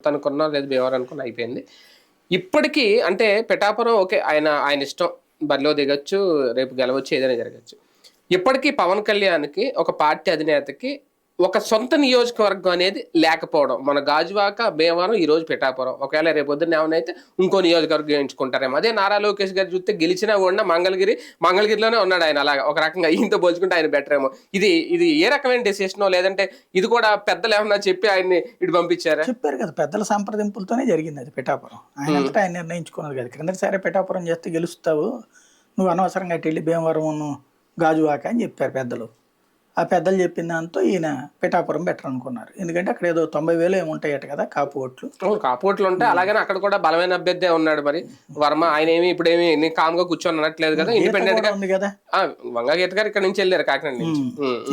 తనుకున్నా లేదు భీమవరం అనుకున్నా అయిపోయింది. ఇప్పటికీ అంటే పిఠాపురం ఓకే. ఆయన ఇష్టం. బరిలో దిగొచ్చు, రేపు గెలవచ్చు, ఏదైనా జరగచ్చు. ఇప్పటికీ పవన్ కళ్యాణ్‌కి ఒక పార్టీ అధినేతకి ఒక సొంత నియోజకవర్గం అనేది లేకపోవడం. మన గాజువాక, భీమవరం, ఈరోజు పిఠాపురం. ఒకవేళ రేపొద్దున్న ఏమన్నైతే ఇంకో నియోజకవర్గం ఎంచుకుంటారేమో. అదే నారా లోకేష్ గారు చూస్తే గెలిచినా ఓడినా మంగళగిరిలోనే ఉన్నాడు ఆయన అలాగా. ఒక రకంగా ఈయనతో పోల్చుకుంటే ఆయన బెటర్ ఏమో. ఇది ఏ రకమైన డెసిషనో లేదంటే ఇది కూడా పెద్దలు ఏమన్నా చెప్పి ఆయన్ని ఇటు పంపించారా? చెప్పారు కదా, పెద్దల సంప్రదింపులతోనే జరిగింది అది పిఠాపురం. ఆయనంతటా ఆయన నిర్ణయించుకున్నది కదా. క్రిందటిసారి పిఠాపురం చేస్తే గెలుస్తావు, నువ్వు అనవసరంగా అటు వెళ్ళి భీమవరం గాజువాక అని చెప్పారు పెద్దలు. ఆ పెద్దలు చెప్పిన దాంతో ఈయన పిఠాపురం బెటర్ అనుకున్నారు. ఎందుకంటే అక్కడ ఏదో 90,000 ఏముంటాయట కదా కాపు ఓట్లు. కాపోట్లు ఉంటాయి. అలాగనే అక్కడ కూడా బలమైన అభ్యర్థి ఉన్నాడు మరి వర్మ. ఆయన ఏమి ఇప్పుడేమి కామ్గా కూర్చొని అనట్లేదు కదా, ఇండిపెండెంట్ గా ఉంది కదా. వంగగీత గారు ఇక్కడ నుంచి వెళ్ళారు కాకినాడ నుంచి.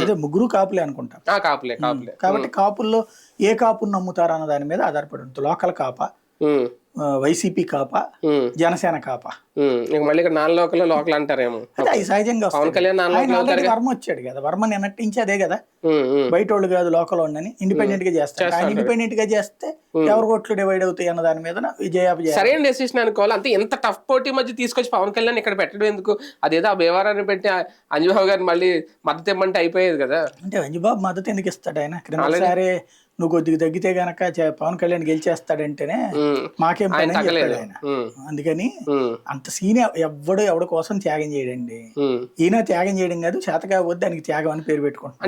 అదే ముగ్గురు కాపులే అనుకుంటా. కాపులే. కాబట్టి కాపుల్లో ఏ కాపును నమ్ముతారు అన్న దాని మీద ఆధారపడి ఉంటుంది. లోకల్ కాప, వైసీపీ కాప, జనసేన కాప. మళ్ళీ ఇక్కడ లోకల్ అంటారేమో. అది సహజంగా పవన్ కళ్యాణ్ వర్మ వచ్చాడు కదా, వర్మ నిన్నటి నుంచి అదే కదా, బయట వాళ్ళు కాదు లోకల్ వాళ్ళని ఇండిపెండెంట్ గా చేస్తారు. ఆయన ఇండిపెండెంట్ గా చేస్తే ఎవరు ఓట్లు డివైడ్ అవుతాయి అన్న దాని మీద విజయాభిజయ సరైన డెసిషన్ అనుకోవాలి. అంతే. ఎంత టఫ్ పోటీ మధ్య తీసుకొచ్చి పవన్ కళ్యాణ్ ఇక్కడ పెట్టడం ఎందుకు? అదేదో ఆ భీమవరాన్ని పెట్టి అంజబాబు గారిని మళ్ళీ మద్దతు ఇవ్వమంటే అయిపోయేది కదా. అంటే అంజబాబు మద్దతు ఎందుకు ఇస్తాడు? ఆయన క్రిందసారి నువ్వు కొద్దిగా తగ్గితే గనక పవన్ కళ్యాణ్ గెలిచేస్తాడంటేనే మాకేం పని అని చెప్పాడు ఆయన. అందుకని అంత సీన్ ఎవడి కోసం త్యాగం చేయడండి. ఈయన త్యాగం చేయడం కాదు, చేతగా వద్దు దానికి త్యాగం అని పేరు పెట్టుకుంటాం.